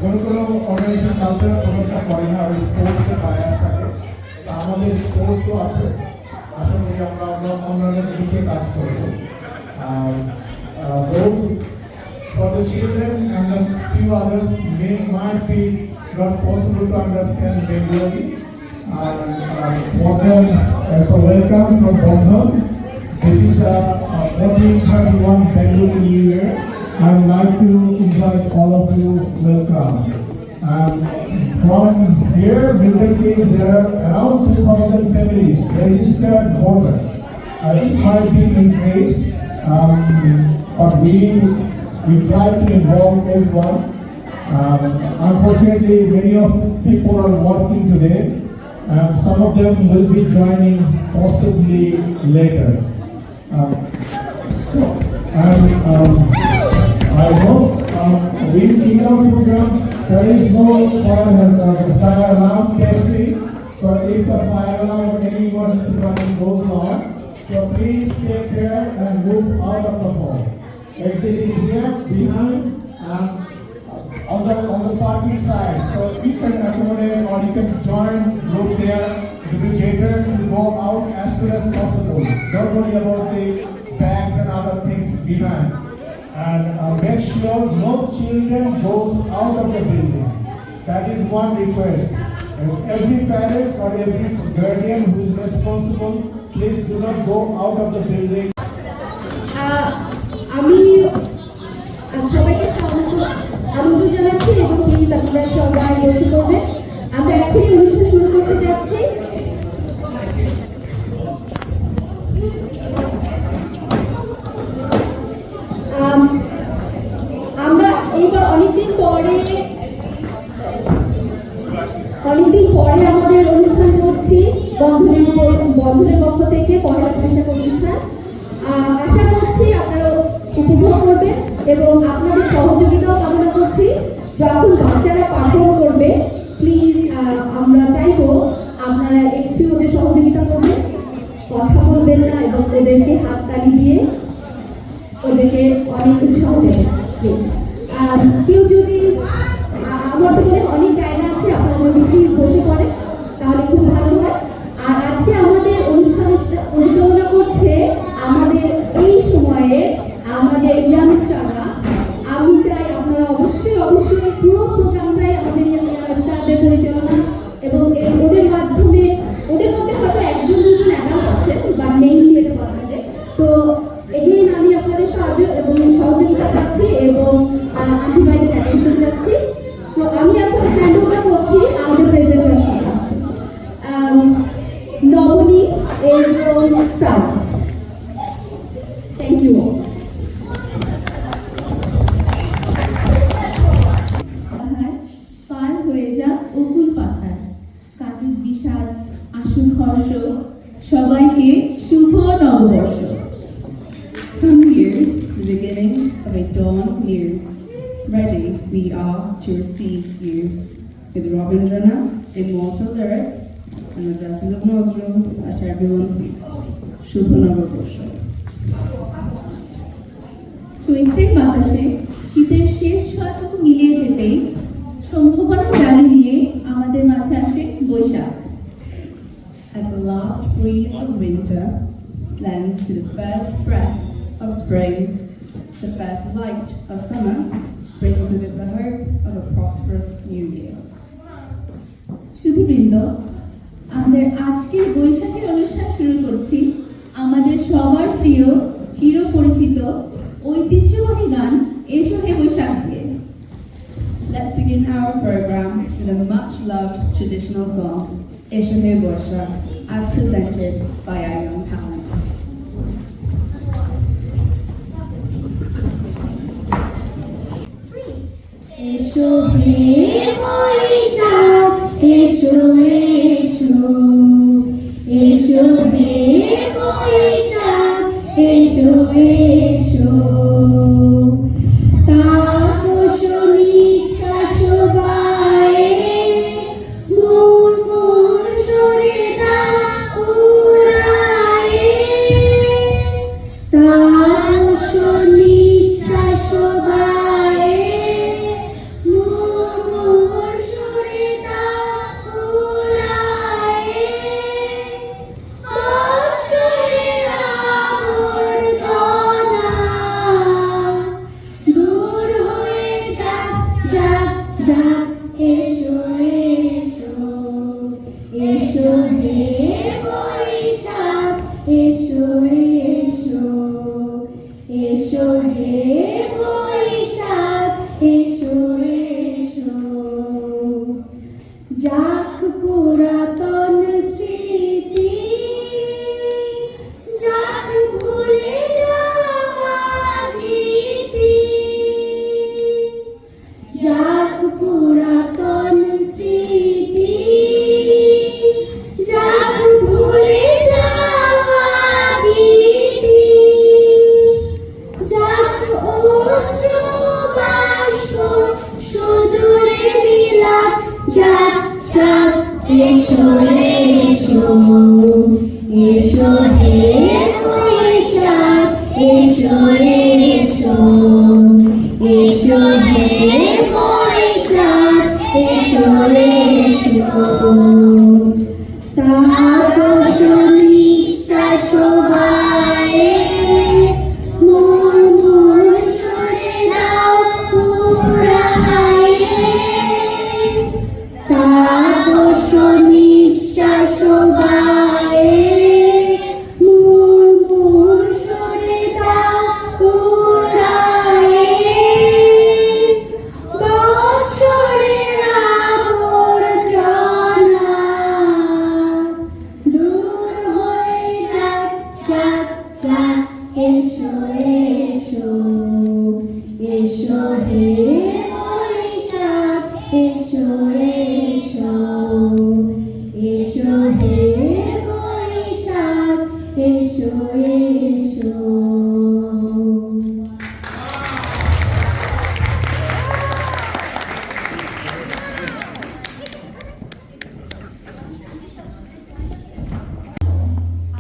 কোনো organisation cultural প্রোগ্রামটা করে না, আর স্পোর্টসের বায়াস থাকে। আমাদের স্পোর্টসও আছে, আশা করি আমরা অন্যান্য দিকে কাজ করবো। Those for the children and the few others might be not possible to understand Bengali. For them, so welcome from Bandhan. This is 1431 Bengali New Year. I would like to invite all of you welcome. From here, there are around 2,000 families registered voters. It might be increased, but we try to involve everyone. Unfortunately, many of people are working today, and some of them will be joining possibly later. I hope we keep our program. There is no fire alarm testing, so if the fire alarm or anyone is running goes on, so please take care and move out of the hall. Exit is here behind on the parking side, so you can accommodate or you can join group there. It will be better to go out as soon as possible. Don't worry about the bags and other things behind. And make sure no children goes out of the building. That is one request. And every parent or every guardian who is responsible, please do not go out of the building. আমি সবাইকে আমন্ত্রণ জানাচ্ছি এবং please আপনারা সবাই বসে পড়বেন। আমরা এখনই অনুষ্ঠান শুরু করতে যাচ্ছি। আমরা এইবার অনেকদিন পরে আমাদের অনুষ্ঠান করছি বন্ধনের পক্ষ থেকে পয়লা বৈশাখ অনুষ্ঠান। আশা করছি আপনারা উপভোগ করবেন এবং আপনাদের সহযোগিতাও কামনা করছি। যখন বাচ্চারা পারফর্ম করবে প্লিজ আমরা চাইবো আপনারা একটু ওদের সহযোগিতা করবেন, কথা বলবেন না এবং ওদেরকে হাততালি দিয়ে ওদেরকে অনেক উৎসাহ দেবেন। কেউ যদি আমার তো মনে অনেক জায়গা আছে, আপনারা যদি প্লিজ বসে পড়েন তাহলে খুব ভালো হয়। আর আজকে আমাদের অনুষ্ঠান পরিচালনা করছে আমাদের এই সময়ে আমাদের ইয়াংস্টাররা। আমি চাই আপনারা অবশ্যই পুরো প্রোগ্রামটাই আমাদের ইয়াংস্টারদের পরিচালনা এবং ওদের মাধ্যমে, ওদের মধ্যে হয়তো একজন দুজন অ্যাডাল্ট আছে বা মেইনলি এটা বলা যায়। তো এগেইন আমি আপনাদের সাহায্য এবং সহযোগিতা চাচ্ছি এবং আন্টিবায়োটিক অ্যাটেনশন চাচ্ছি। তো আমি এখন হ্যান্ড ওভার করছি আমাদের প্রেজেন্টারকে, নবনী এবং স্যার। Thank you. পার হয়ে যা অকুল পাতার কাটুক বিষাদ আসুক হর্ষ, সবাইকে শুভ নববর্ষ। Come here, the beginning of a dawn year. Ready we are to receive you with Rabindranath immortal lyrics and the blessing of Nazrul that everyone seeks. Shubha Navabarsha. চৈত্রের বাতাসে শীতের শেষ ছোঁয়াটুকু মিলিয়ে যেতেই সম্ভাবনার ডালি নিয়ে আমাদের মাঝে আসে Boishakh. As the last breeze of winter lends to the first breath of spring, the first light of summer brings with it the hope of a prosperous new year. সুধীবৃন্দ, আমাদের আজকের বৈশাখের অনুষ্ঠান শুরু করছি আমাদের সবার প্রিয় চিরপরিচিত ঐতিহ্যবাহী গান এসো হে বৈশাখ দিয়ে। Let's begin our program with a much-loved traditional song, Esho He Boishakh, as presented by our young talents. এসো হে বৈশাখ এসো এসো, এসো হে বৈশাখ এসো এসো। তাপস নিঃশ্বাস বায়ে মুর্মুর সরে ডাক উড়ায়ে, তাপস নিঃশ্বাস বায়ে মুর্মুর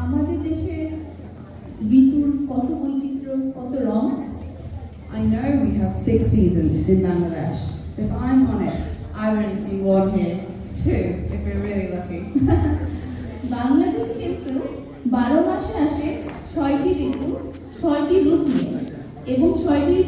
আমাদের দেশের ঋতুর কত বৈচিত্র্য, কত রং। I know we have 6 seasons in Bangladesh. If I'm honest, I've only seen one here, 2 if we're really lucky. বাংলাদেশে কিন্তু 12 মাসে আসে 6টি ঋতু, 6টি রূপ নিয়ে, এবং 6টি